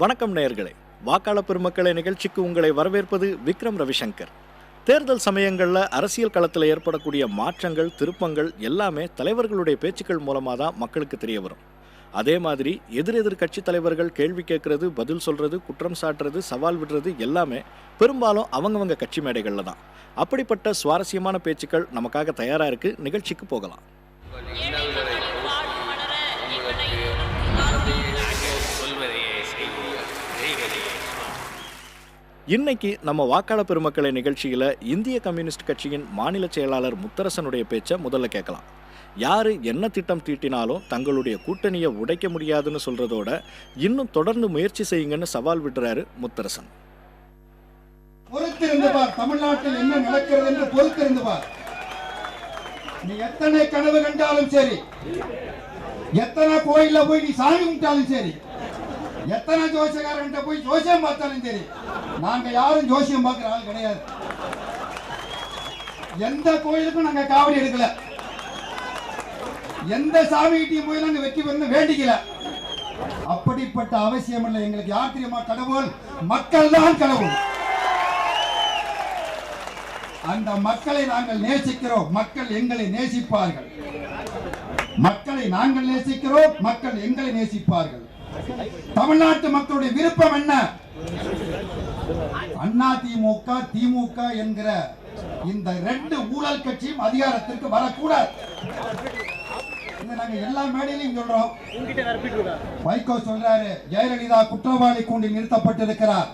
வணக்கம் நேயர்களே, வாக்காளர் பெருமக்களை நிகழ்ச்சிக்கு உங்களை வரவேற்பது விக்ரம் ரவிசங்கர். தேர்தல் சமயங்களில் அரசியல் களத்தில் ஏற்படக்கூடிய மாற்றங்கள், திருப்பங்கள் எல்லாமே தலைவர்களுடைய பேச்சுக்கள் மூலமாக தான் மக்களுக்கு தெரிய வரும். அதே மாதிரி எதிரெதிர் கட்சி தலைவர்கள் கேள்வி கேட்கறது, பதில் சொல்றது, குற்றம் சாட்டுறது, சவால் விடுறது எல்லாமே பெரும்பாலும் அவங்கவங்க கட்சி மேடைகளில் தான். அப்படிப்பட்ட சுவாரஸ்யமான பேச்சுக்கள் நமக்காக தயாராக இருக்கு. நிகழ்ச்சிக்கு போகலாம். இன்னைக்கு நம்ம வாக்காளர் பெருமக்களை நிகழ்ச்சியில் இந்திய கம்யூனிஸ்ட் கட்சியின் மாநில செயலாளர் முத்தரசனுடைய பேச்சை முதல்ல கேட்கலாம். யாரு என்ன திட்டம் தீட்டினாலும் தங்களுடைய கூட்டணியை உடைக்க முடியாதுன்னு சொல்றதோட இன்னும் தொடர்ந்து முயற்சி செய்யுங்கன்னு சவால் விடுறாரு முத்தரசன். பொறுத்திருந்து பார், தமிழ்நாட்டில் என்ன நடக்கிறது என்று பொறுத்திருந்து பார். நீ எத்தனை கனவு கண்டாலும் சரி, எத்தனை கோயில போய் நீ சாமி கும்பிட்டாலும் சரி, எத்தனை ஜோசியக்காரன் போய் ஜோசியம் பார்த்தாலும் சரி, நாங்க யாரும் ஜோசியம் பார்க்கிற ஆள் கிடையாது. எந்த கோயிலுக்கும் நாங்க காவடி எடுக்கல, எந்த சாமிகிட்டையும் போய் நாங்க வெற்றி பெற வேண்டிக்கல. அப்படிப்பட்ட அவசியம் இல்லை எங்களுக்கு. யார் தெரியுமா கடவுள்? மக்கள் தான் கடவுள். அந்த மக்களை நாங்கள் நேசிக்கிறோம், மக்கள் எங்களை நேசிப்பார்கள். மக்களை நாங்கள் நேசிக்கிறோம், மக்கள் எங்களை நேசிப்பார்கள். தமிழ்நாட்டு மக்களுடைய விருப்பம் என்ன? அண்ணா திமுக, திமுக என்கிற இந்த ரெண்டு ஊழல் கட்சியும் அதிகாரத்திற்கு வரக்கூடாது. நாங்க எல்லா மேடையிலையும் சொல்றோம். வைகோ சொல்றாரு, ஜெயலலிதா குற்றவாளி கூண்டில் நிறுத்தப்பட்டிருக்கிறார்,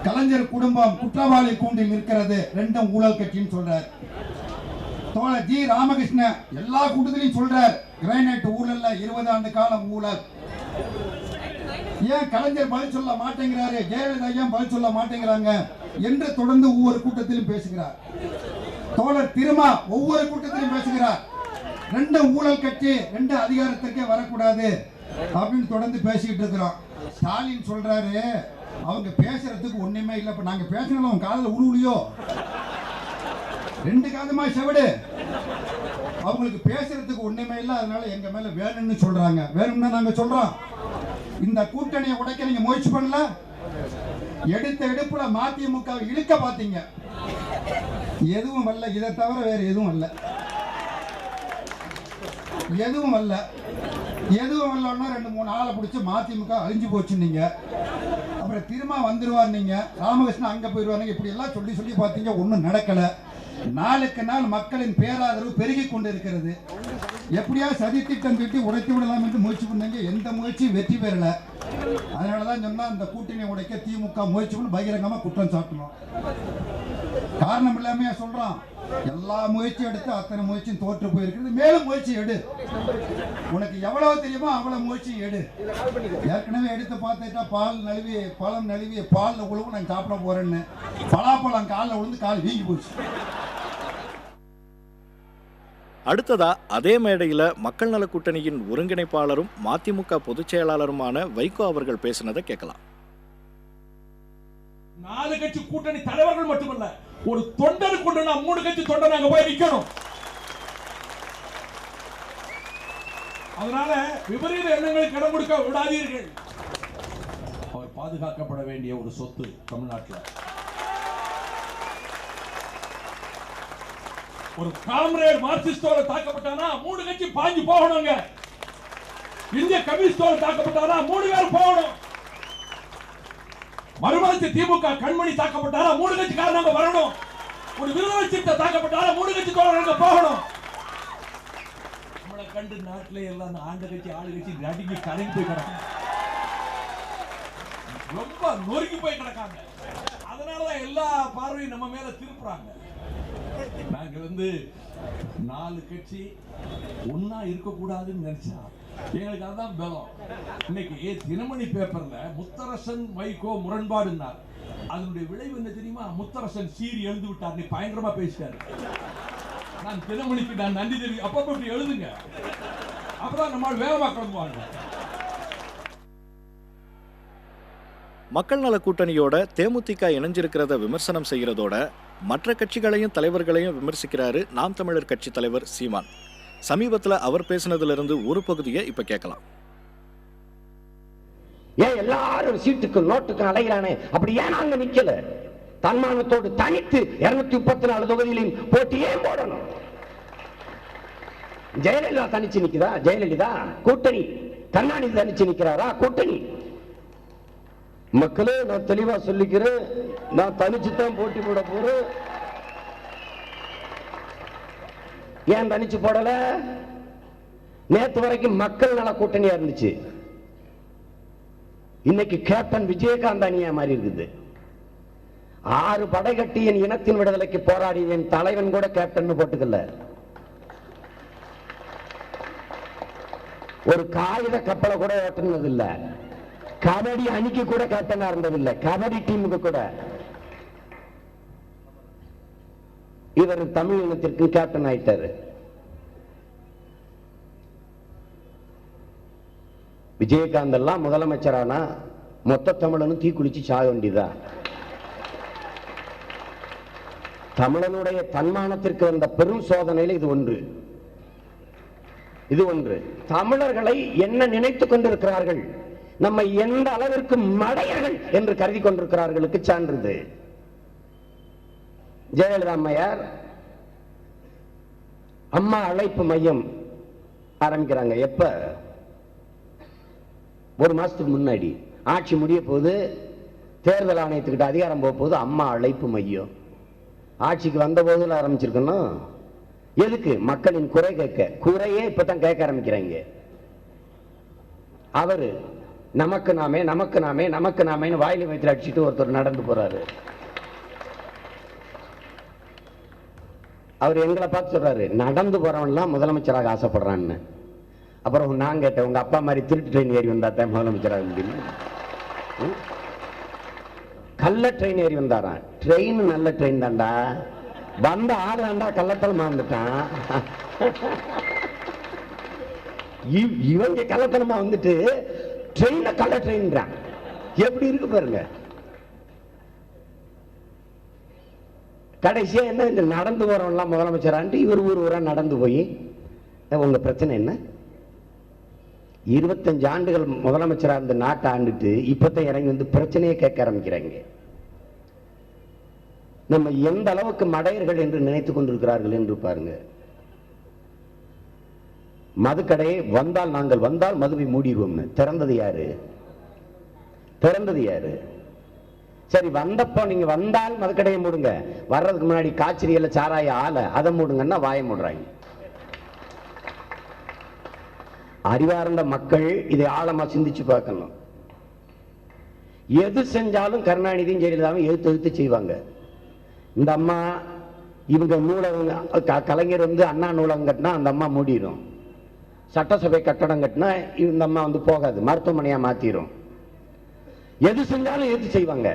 கலைஞர் குடும்பம் குற்றவாளி கூண்டில் இருக்கிறது, ரெண்டும் ஊழல் கட்சின்னு சொல்றாரு. தோழர் ஜி ராமகிருஷ்ணன் எல்லா கூட்டத்திலையும் சொல்றார், கிரானைட் ஊழல்ல 20 ஆண்டு காலம் ஊழல். ஏன் கலைஞர் பதில் சொல்ல மாட்டேங்கிறாரு, ஜெயலலிதா ஏன் பதில் சொல்ல மாட்டேங்கிறாங்க என்று தொடர்ந்து ஒவ்வொரு கூட்டத்திலும் பேசுகிறார். தோழர் திருமா ஒவ்வொரு கூட்டத்திலும் பேசுகிறார், ரெண்டு ஊழல் கட்சி, ரெண்டு அதிகாரத்திற்கே வரக்கூடாது அப்படின்னு தொடர்ந்து பேசிக்கிட்டு இருக்கிறோம். ஸ்டாலின் சொல்றாரு, அவங்க பேசுறதுக்கு ஒண்ணுமே இல்லை, இப்ப நாங்க பேசினாலும் அவங்க காலில் உருவுலையோ, ரெண்டு காதமா செவடு, அவங்களுக்கு பேசுறதுக்கு ஒண்ணுமே இல்லை, அதனால எங்க மேல வேணும்னு சொல்றாங்க. வேணும்னா நாங்க சொல்றோம், இந்த கூட்டணியை உடைக்க நீங்க முயற்சி பண்ணல. எடுத்த எடுப்புல மதிமுக இழுக்க பாத்தீங்க, எதுவும் வரல. இதை தவிர வேற எதுவும் வரல, எதுவும் வரல. எதுவும் வரலன்னா 2-3 ஆளை பிடிச்சி மதிமுக அழிஞ்சு போச்சு நீங்க. அப்புறம் திரும்ப வந்துருவார் நீங்க, ராமகிருஷ்ணன் அங்க போயிடுவாங்க, இப்படி எல்லாம் சொல்லி சொல்லி பார்த்தீங்க, ஒன்றும் நடக்கல. நாளுக்கு நாள் மக்களின் பேராதரவு பெருகி கொண்டு இருக்கிறது. எப்படியா சதி திட்டம் திட்டி உடைத்து விடலாம் என்று முயற்சி பண்ணீங்க, எந்த முயற்சியும் வெற்றி பெறல. அதனாலதான் சொன்னா இந்த கூட்டணி உடைக்க திமுக முயற்சி பண்ணி பகிரங்கமா குற்றம் சாட்டணும். காரணம் இல்லாம சொல்றான், எல்லா முயற்சியும் எடுத்து அத்தனை முயற்சியும் தோற்று போயிருக்கிறது. மேலும் முயற்சி எடு, உனக்கு எவ்வளவு தெரியுமோ அவ்வளவு முயற்சி எடு. ஏற்கனவே எடுத்து பார்த்துட்டா பால் நழுவி பழம் நழுவி பால்ல உழவு நான் சாப்பிட போறேன்னு, பலாப்பழம் காலில் விழுந்து கால் வீங்கி போச்சு. அடுத்ததா அதே மேடையில் மக்கள் நல கூட்டணியின் ஒருங்கிணைப்பாளரும் மதிமுக பொதுச் செயலாளருமான வைகோ அவர்கள் பேசினதை கேட்கலாம். 4 கட்சி கூட்டணி தலைவர்கள் மட்டுமல்ல, ஒரு தொண்டர் கொண்டு 3 கட்சி தொண்டர் அங்க போய் நிக்கணும். அதனால விபரீத எண்ணங்களுக்கு இடம் கொடுக்க விடாதீர்கள். அவர் பாதுகாக்கப்பட வேண்டிய ஒரு சொத்து தமிழ்நாட்டில். ஒரு காம்ரேட் மார்க்சிஸ்டோட தாக்கப்பட்டானா 3 கட்சி பாஞ்சு போகணுங்க. இந்திய கம்யூனிஸ்டோட தாக்கப்பட்டானா 3 பேர் போகணும். மறுமலர்ச்சி திமுக கண்மணி தாக்கப்பட்டாரா 3 கட்சிக்காரங்க வரணும். ஒரு விருதுநகர் சித்த தாக்கப்பட்டாரா 3 கட்சி தோழர்கள் போகணும். நம்மளை கண்டு நாட்டிலே எல்லாம் ஆண்ட கட்சி ஆளு கட்சி நடுங்கி கலங்கி போய் கிடக்காங்க, ரொம்ப நொறுங்கி போய் கிடக்காங்க. அதனாலதான் எல்லா பார்வையும் நம்ம மேல திருப்புறாங்க. நாங்க 4 கட்சி ஒன்னா இருக்கக்கூடாதுன்னு நினைச்சா எங்களுக்கு அதுதான் பலம். இன்னைக்கு தினமணி பேப்பர்ல முத்தரசன் வைகோ முரண்பாடுனார். அதனுடைய விளைவு என்ன தெரியுமா? முத்தரசன் சீரி எழுந்து விட்டார், நீ பயங்கரமா பேசிட்டாரு. நான் தினமணிக்கு நான் நன்றி தெரிவி, அப்பப்ப இப்படி எழுதுங்க, அப்பதான் நம்மால் வேகமா கிளம்புவாங்க. மக்கள் நல கூட்டணியோட தேமுதிக இணைஞ்சிருக்கிறத விமர்சனம் செய்கிறதோட மற்ற கட்சிகளையும் தலைவர்களையும் விமர்சிக்கிறாரு நாம் தமிழர் கட்சி தலைவர் சீமான். சமீபத்தில் அவர் பேசினதிலிருந்து ஒரு பகுதியை இப்ப கேட்கலாம். ஏன் எல்லாரும் சீட்டுக்கு நோட்டுக்கு அலைகிறானே, அப்படி ஏன் அங்க நிக்கல? தன்மானத்தோடு தனித்து 234 தொகுதியிலும் போட்டி ஏன் போடணும்? ஜெயலலிதா தனிச்சு நிக்கிறா, ஜெயலலிதா கூட்டணி. கருணாநிதி தனிச்சு நிக்கிறாரா, கூட்டணி. மக்களே, நான் தெளிவா சொல்லிக்கிறேன், நான் தனிச்சுதான் போட்டி போட போறேன். ஏன் தனிச்சு போடல? நேத்து வரைக்கும் மக்கள் நல கூட்டணியா இருந்துச்சு. இன்னைக்கு கேப்டன் விஜயகாந்த் அணியா மாறி இருக்குது. 6 படை கட்டி என் இனத்தின் விடுதலைக்கு போராடி என் தலைவன் கூட கேப்டன் போட்டுக்கல. ஒரு காகித கப்பலை கூட ஓட்டுனது இல்ல. கபடி அணிக்கு கூட கேப்டனா இருந்ததில்லை, கபடி டீமுக்கு கூட. இவர் தமிழ் இனத்திற்கு கேப்டன் ஆயிட்டாரு. விஜயகாந்த் எல்லாம் முதலமைச்சரானா மொத்த தமிழனும் தீக்குளிச்சு சாக வேண்டியதா? தமிழனுடைய தன்மானத்திற்கு வந்த பெரும் சோதனையில் இது ஒன்று. இது ஒன்று. தமிழர்களை என்ன நினைத்துக் கொண்டிருக்கிறார்கள், நம்ம எந்த அளவிற்கு மடையர்கள் என்று கருதி கொண்டிருக்கிறார்களுக்கு சான்றது. ஜெயலலிதா அம்மையார் அம்மா அழைப்பு மையம் ஆரம்பிக்கிறாங்க. எப்ப? 1 மாசத்துக்கு முன்னாடி. ஆட்சி முடிய போது, தேர்தல் ஆணையத்துக்கிட்ட அதிகாரம் போக போது அம்மா அழைப்பு மையம். ஆட்சிக்கு வந்த போதுல ஆரம்பிச்சிருக்கணும். எதுக்கு? மக்களின் குறை கேட்க. குறையே இப்பதான் கேட்க ஆரம்பிக்கிறாங்க. அவரு நமக்கு நாமே நமக்கு நாமே நமக்கு நாமேன்னு வாயில வைத்து அடிச்சுட்டு ஒருத்தர் நடந்து போறாரு. அவர் எங்களை பார்த்து சொல்றாரு, நடந்து போறவன்லாம் முதலமைச்சராக ஆசைப்படுறான்னு. அப்புறம் நான் கேட்டேன், உங்க அப்பா மாதிரி திருட்டு ட்ரெயின் ஏறி வந்தா தான் முதலமைச்சராக முடியும்? கள்ள ட்ரெயின் ஏறி வந்தாரான். ட்ரெயின் நல்ல ட்ரெயின் தான்டா, வந்த ஆளாண்டா கள்ளத்தனமா வந்துட்டான். இவங்க கள்ளத்தனமா வந்துட்டு ட்ரெயின்ல கள்ள ட்ரெயின் எப்படி இருக்கு பாருங்க. கடைசியா என்ன, நடந்து போறவன்லாம் முதலமைச்சரான்ட்டு இவர் ஊரா நடந்து போய், உங்க பிரச்சனை என்ன? 25 ஆண்டுகள் முதலமைச்சரா இருந்த நாட்டை ஆண்டுட்டு இப்பதான் இறங்கி வந்து பிரச்சனையை கேட்க ஆரம்பிக்கிறாங்க. நம்ம எந்த அளவுக்கு மடையர்கள் என்று நினைத்துக் கொண்டிருக்கிறார்கள் என்று பாருங்க. மதுக்கடையை வந்தால் நாங்கள் வந்தால் மதுவை மூடிடுவோம். திறந்தது யாரு? திறந்தது யாரு? சரி, வந்தப்போ நீங்க வந்தால் மதுக்கடையை மூடுங்க, வர்றதுக்கு முன்னாடி காய்ச்சறியல்ல சாராய ஆலை அதை மூடுங்கன்னா வாய மூடுறாங்க. அறிவார்ந்த மக்கள் இதை ஆழமா சிந்திச்சு பார்க்கணும். எது செஞ்சாலும் கருணாநிதியும் ஜெயலலிதாவும் எதிர்த்து செய்வாங்க. இந்த அம்மா இவங்க நூலகம், கலைஞர் வந்து அண்ணா நூலகம் கட்டினா அந்த அம்மா மூடிடும். சட்டசபை கட்டடம் கட்டினா இந்த அம்மா வந்து போகாது, மருத்துவமனையா மாத்திரும். எது செஞ்சாலும் எதிர்த்து செய்வாங்க.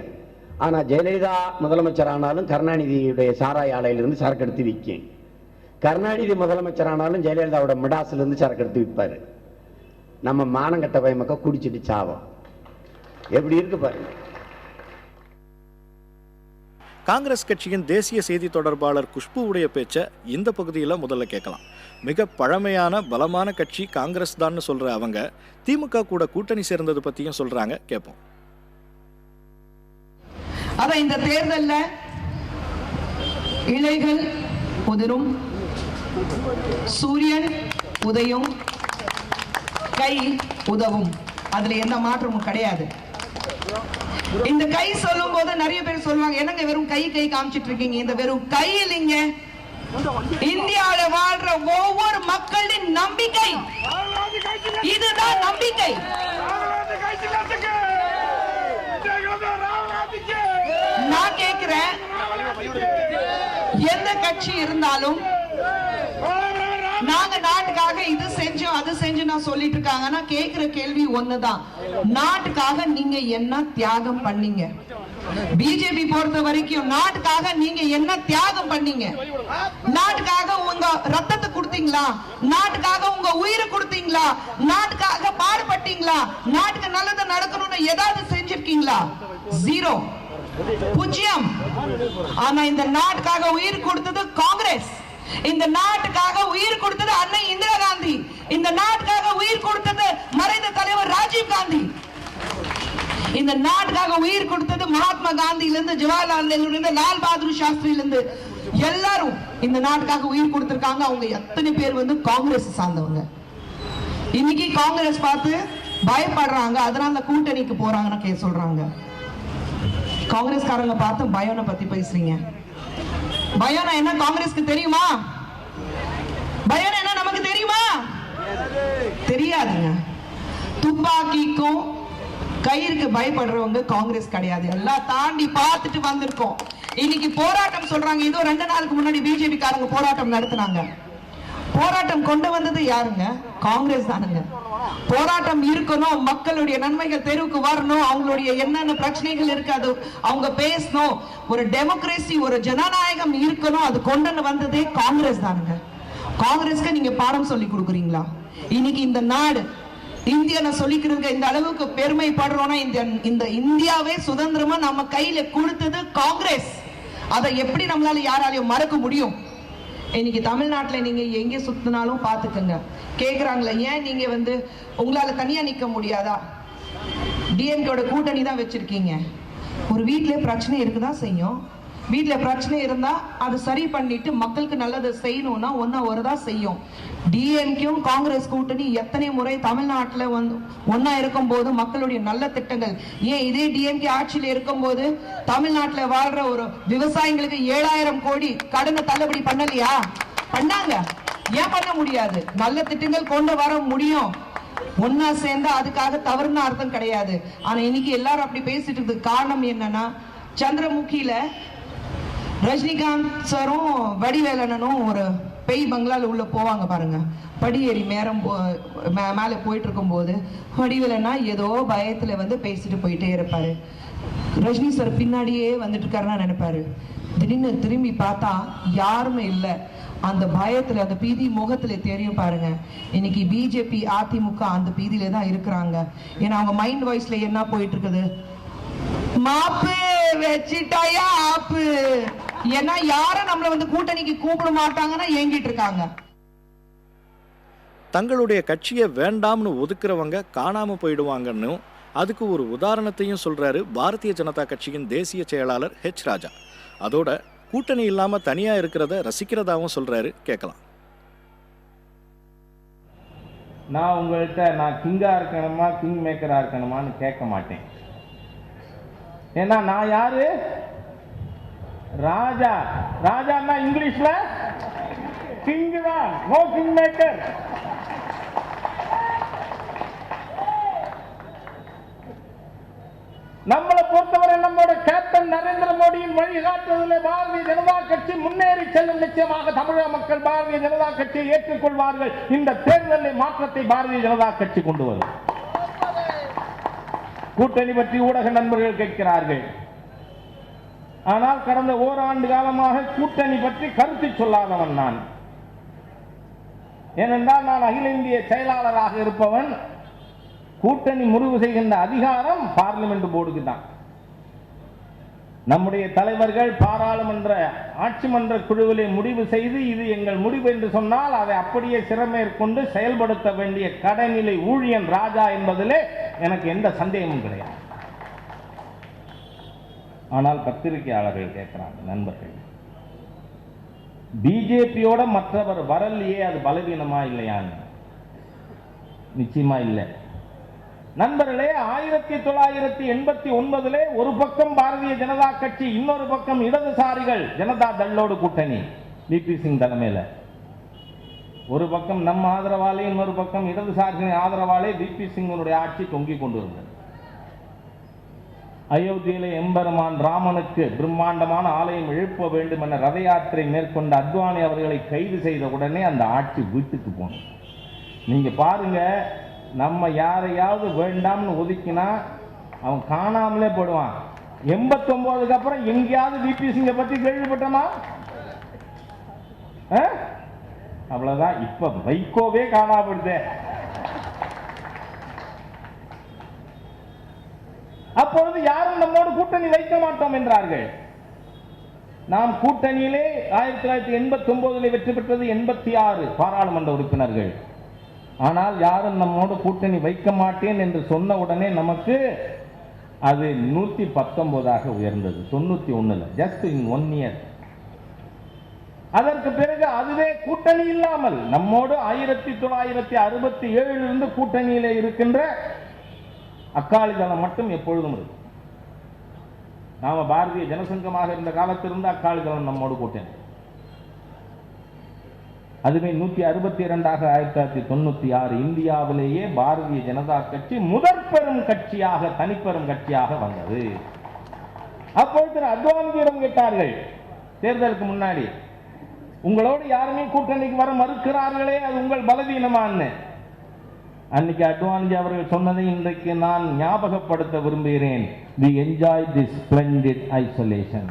ஆனா ஜெயலலிதா முதலமைச்சர் ஆனாலும் கருணாநிதியுடைய சாராய ஆலையிலிருந்து சரக்கு எடுத்து விற்கும். கருணாநிதி முதலமைச்சர் ஆனாலும் ஜெயலலிதாவோட மிடாஸ்ல இருந்து சரக்கு எடுத்து விற்பாரு. நம்ம மானங்கட்ட பயமக்க குடிச்சிட்டு சாவோம். எப்படி இருக்கு பாருங்க. காங்கிரஸ் கட்சியின் தேசிய செய்தி தொடர்பாளர் குஷ்புவுடைய பேச்சை இந்த பகுதியில் முதல்ல கேட்கலாம். மிக பழமையான பலமான கட்சி காங்கிரஸ் தான் சொல்ற அவங்க திமுக கூட கூட்டணி சேர்ந்தது பத்தியும் சொல்றாங்க, கேட்போம். அதான் இந்த தேர்தல்ல இலைகள் உதிரும், சூரியன் உதயும், கை உதவும். அதுல எந்த மாற்றமும் கிடையாது. இந்த கை சொல்லும் போது நிறைய பேர் சொல்லுவாங்க, என்னங்க வெறும் கை கை காமிச்சிட்டு இருக்கீங்க? இந்த வெறும் கை இல்லைங்க, இந்தியாவில வாழ்ற ஒவ்வொரு மக்களின் நம்பிக்கை. இதுதான் நம்பிக்கை. நான் கேட்கிறேன், எந்த கட்சி இருந்தாலும் நாங்க நாட்டுக்காக இது செஞ்சோம் அது செஞ்சு நான் சொல்லிட்டு இருக்காங்க. நான் கேட்கிற கேள்வி ஒண்ணுதான், நாட்டுக்காக நீங்க என்ன தியாகம் பண்ணீங்க? பிஜேபி பொறுத்த வரைக்கும் நாட்டுக்காக நீங்க என்ன தியாகம் பண்ணீங்க? நாட்டுக்காக உங்க ரத்தத்தை கொடுத்தீங்களா? நாட்டுக்காக உங்க உயிரை கொடுத்தீங்களா? நாட்டுக்காக பாடுபட்டீங்களா? நாட்டுக்கு நல்லது நடக்கணும்னு ஏதாவது செஞ்சிருக்கீங்களா? ஜீரோ, பூஜ்ஜியம். ஆனா இந்த நாட்டுக்காக உயிர் கொடுத்தது காங்கிரஸ். இந்த நாட்டுக்காக உயிர் கொடுத்தது அன்னை இந்திரா காந்தி. இந்த நாட்டுக்காக உயிர் கொடுத்தது மறைந்த தலைவர் ராஜீவ் காந்தி. இந்த நாட்டுக்காக உயிர் கொடுத்தது மகாத்மா காந்தியில இருந்து ஜவஹர்லால் நேரு இருந்து லால் பகதூர் சாஸ்திரியில இருந்து எல்லாரும் இந்த நாட்டுக்காக உயிர் கொடுத்திருக்காங்க. அவங்க எத்தனை பேர் வந்து காங்கிரஸ் சார்ந்தவங்க. இன்னைக்கு காங்கிரஸ் பார்த்து பயப்படுறாங்க, அதனால அந்த கூட்டணிக்கு போறாங்கன்னு சொல்றாங்க. காங்கிரஸ்காரங்க பார்த்து பயோனை பத்தி பேசுறீங்க. பயோனா என்ன காங்கிரஸ்க்கு தெரியுமா? பயோனா என்ன நமக்கு தெரியுமா? தெரியாதுங்க. துப்பாக்கிக்கும் கயிறுக்கு பயப்படுறவங்க காங்கிரஸ் கிடையாது. எல்லாம் தாண்டி பார்த்துட்டு வந்திருக்கோம். இன்னைக்கு போராட்டம் சொல்றாங்க. ஏதோ 2 நாளுக்கு முன்னாடி பிஜேபி காரங்க போராட்டம் நடத்தினாங்க. போராட்டம் கொண்டு வந்தது யாருங்க? காங்கிரஸ் தானுங்க. போராட்டம் இருக்கணும், மக்களுடைய நன்மைகள் தெருவுக்கு வரணும், அவங்களுடைய என்னென்ன பிரச்சனைகள் இருக்கு அது அவங்க பேசணும், ஒரு டெமோக்ரஸி ஒரு ஜனநாயகம் இருக்கணும், அது கொண்டு வந்ததே காங்கிரஸ் தானுங்க. காங்கிரஸ்க்கு நீங்க பாடம் சொல்லி கொடுக்குறீங்களா? இன்னைக்கு இந்த நாடு இந்தியா சொல்லிக்கிறதுக்கு இந்த அளவுக்கு பெருமைப்படுறோம்னா இந்த இந்தியாவே சுதந்திரமா நம்ம கையில கொடுத்தது காங்கிரஸ். அதை எப்படி நம்மளால யாராலையும் மறக்க முடியும்? இன்னைக்கு தமிழ்நாட்டில் நீங்க எங்க சுத்தினாலும் பாத்துக்கங்க. கேக்குறாங்களே, ஏன் நீங்க வந்து உங்களால தனியா நிக்க முடியாதா? டிஎம்கேட கூட்டணி தான் வச்சிருக்கீங்க. ஒரு வீட்டிலே பிரச்சனை இருக்குதான் செய்யும். வீட்டுல பிரச்சனை இருந்தா அது சரி பண்ணிட்டு மக்களுக்கு நல்லது செய்யணும்னா ஒருதான் செய்யும். டிஎம்கேயும் காங்கிரஸ் கூட்டணி எத்தனை முறை தமிழ்நாட்டுல வந்து ஒன்னா இருக்கும் போது மக்களுடைய நல்ல திட்டங்கள், ஏன் இதே டிஎம்கே ஆட்சியில இருக்கும் போது தமிழ்நாட்டுல வாழ்ற ஒரு விவசாயிகளுக்கு 7000 கோடி கடனை தள்ளுபடி பண்ணலையா? பண்ணாங்க. ஏன் பண்ண முடியாது? நல்ல திட்டங்கள் கொண்டு வர முடியும். ஒன்னா சேர்ந்தா அதுக்காக தவறுன்னு அர்த்தம் கிடையாது. ஆனா இன்னைக்கு எல்லாரும் அப்படி பேசிட்டு இருக்கு. காரணம் என்னன்னா, சந்திரமுகியில ரஜினிகாந்த் சாரும் வடிவேலனும் ஒரு பெய் பங்களால உள்ள போவாங்க பாருங்க. படியேறி மேல போயிட்டு இருக்கும் போது வடிவேலனா ஏதோ பயத்துல வந்து பேசிட்டு போயிட்டே இருப்பாரு. ரஜினி சார் பின்னாடியே வந்துட்டு இருக்காருன்னு நினைப்பாரு. திடீர்னு திரும்பி பார்த்தா யாருமே இல்லை. அந்த பயத்துல அந்த பீதி முகத்துல தெரியும் பாருங்க. இன்னைக்கு பிஜேபி அதிமுக அந்த பீதியில தான் இருக்கிறாங்க. ஏன்னா அவங்க மைண்ட் வாய்ஸ்ல என்ன போயிட்டு இருக்குது? மாப்பு வச்சிட்டாயா ஆப்பு. ஏன்னா யாரும் நம்மள வந்து கூட்டணிக்கு கூப்பிட மாட்டாங்கன்னா ஏங்கிட்டு இருக்காங்க. தங்களுடைய கட்சியை வேண்டாம்னு ஒதுக்குறவங்க காணாம போயிடுவாங்கன்னு அதுக்கு ஒரு உதாரணத்தையும் சொல்றாரு பாரதிய ஜனதா கட்சியின் தேசிய செயலாளர் ஹெச் ராஜா. அதோட கூட்டணி இல்லாம தனியா இருக்கிறத ரசிக்கிறதாவும் சொல்றாரு. கேட்கலாம். நான் உங்கள்கிட்ட நான் கிங்கா இருக்கணுமா கிங் மேக்கரா இருக்கணுமான்னு கேட்க மாட்டேன். ஏன்னா நான் யாரு? ராஜா. ராஜான்னா இங்கிலீஷ்ல கிங் தான், நோ கிங் மேக்கர். நம்மளை பொறுத்தவரை நம்மோட கேப்டன் நரேந்திர மோடியின் வழிகாட்டுதலில் பாரதிய ஜனதா கட்சி முன்னேறி செல்லும். நிச்சயமாக தமிழக மக்கள் பாரதிய ஜனதா கட்சியை ஏற்றுக்கொள்வார்கள். இந்த தேர்தலில் மாற்றத்தை பாரதிய ஜனதா கட்சி கொண்டு வரும். கூட்டணி பற்றி ஊடக நண்பர்கள் கேட்கிறார்கள். ஆனால் கடந்த ஓராண்டு காலமாக கூட்டணி பற்றி கருத்து சொல்லாதவன் நான். ஏனென்றால் நான் அகில இந்திய செயலாளராக இருப்பவன். கூட்டணி முடிவு செய்கின்ற அதிகாரம் பார்லிமெண்ட் போர்டுக்கு தான். நம்முடைய தலைவர்கள் பாராளுமன்ற ஆட்சி மன்ற குழுவிலே முடிவு செய்து இது எங்கள் முடிவு என்று சொன்னால் அதை அப்படியே சிறமேற்கொண்டு செயல்படுத்த வேண்டிய கடைநிலை ஊழியன் ராஜா என்பதிலே எனக்கு எந்த சந்தேகமும் கிடையாது. ஆனால் பத்திரிகையாளர்கள் கேட்கிறாங்க, நண்பர்கள், பிஜேபியோட மற்றவர் வரலையே அது பலவீனமா இல்லையான்னு. நிச்சயமா இல்லை நண்பர்களே. 1989 ஒரு பக்கம் பாரதிய ஜனதா கட்சி, இன்னொரு பக்கம் இடதுசாரிகள் ஜனதா தள்ளோடு கூட்டணி விபி சிங் தலைமையில். ஒரு பக்கம் நம்ம ஆதரவாளே, இன்னொரு பக்கம் இடதுசாரிகளின் ஆதரவாளே விபி சிங்கனுடைய ஆட்சி தொங்கிக் கொண்டிருந்தது. அயோத்தியிலே எம்பெருமான் ராமனுக்கு பிரம்மாண்டமான ஆலயம் எழுப்ப வேண்டும் என ரத யாத்திரை மேற்கொண்ட அத்வானி அவர்களை கைது செய்த உடனே அந்த ஆட்சி வீட்டுக்கு போனோம். நீங்க பாருங்க, நம்ம யாரையாவது வேண்டாம்னு ஒதுக்கினா அவன் காணாமலே போடுவான். 89க்கு அப்புறம் எங்கேயாவது விபி சிங்கை பத்தி கேள்விப்பட்டோமா? அவ்வளவுதான். இப்ப வைகோவே காணாமடுது. அப்பொழுது யாரும் நம்மோடு கூட்டணி வைக்க மாட்டோம் என்றார்கள். நாம் கூட்டணியிலே 1989 வெற்றி பெற்றது 86 பாராளுமன்ற உறுப்பினர்கள். ஆனால் யாரும் நம்மோடு கூட்டணி வைக்க மாட்டேன் என்று சொன்ன உடனே நமக்கு அது 119 உயர்ந்தது 91, ஜஸ்ட் இன் 1 இயர். அதற்கு பிறகு அதுவே கூட்டணி இல்லாமல் நம்மோடு 1967 கூட்டணியில இருக்கின்ற அக்காலிதளம் மட்டும் எப்பொழுதும் இருக்கு. நாம பாரதிய ஜனசங்கமாக இருந்த காலத்திலிருந்து அக்காலிதளம் நம்மோடு கூட்டணி. அதுவே 162 1996 இந்தியாவிலேயே பாரதிய ஜனதா கட்சி முதற் பெரும் கட்சியாக, தனிப்பெரும் கட்சியாக வந்தது. அப்பொழுது அத்வானியிடம் கேட்டார்கள் தேர்தலுக்கு முன்னாடி, உங்களோடு யாருமே கூட்டணிக்கு வர மறுக்கிறார்களே, அது உங்கள் பலவீனமான்னு. அன்னைக்கு அத்வானி அவர்கள் சொன்னதை இன்றைக்கு நான் ஞாபகப்படுத்த விரும்புகிறேன். We enjoy this splendid isolation.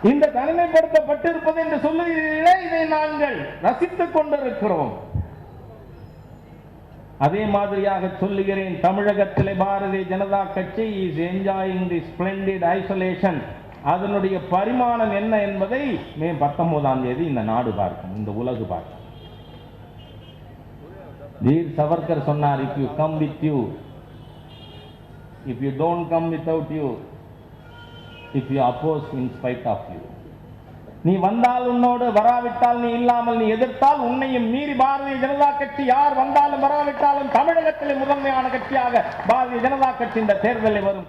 இந்த தனிமைப்படுத்தப்பட்டிருப்பது என்று சொல்லுகிறீர்களே, இதை நாங்கள் ரசித்துக் கொண்டிருக்கிறோம். அதே மாதிரியாக சொல்லுகிறேன், தமிழகத்திலே பாரதிய ஜனதா கட்சி is enjoying the splendid isolation. அதனுடைய பரிமாணம் என்ன என்பதை மே 19 இந்த நாடு பார்க்கும், இந்த உலகு பார்க்கும். வீர் சவர்கர் சொன்னார், if you come with you, if you don't come without you, if you oppose in spite of you. நீ வந்தால் உன்னோடு, வராவிட்டால் நீ இல்லாமல், நீ எதிர்த்தால் உன்னையும் மீறி பாரதிய ஜனதா கட்சி யார் வந்தாலும் வராவிட்டாலும் தமிழகத்திலே முதன்மையான கட்சியாக பாரதிய ஜனதா கட்சி இந்த தேர்தலில் வரும்.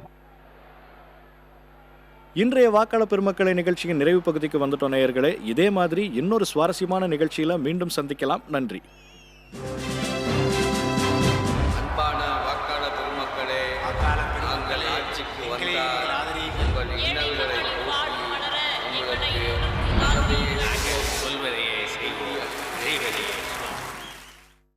இன்றைய வாக்காளர் பெருமக்களை நிகழ்ச்சியின் நிறைவு பகுதிக்கு வந்துட்டோம் நேயர்களே. இதே மாதிரி இன்னொரு சுவாரஸ்யமான நிகழ்ச்சியில மீண்டும் சந்திக்கலாம். நன்றி. அன்பான வாக்காளர் பெருமக்களே, நாங்கள் ஆட்சிக்கு வந்தால் உங்கள்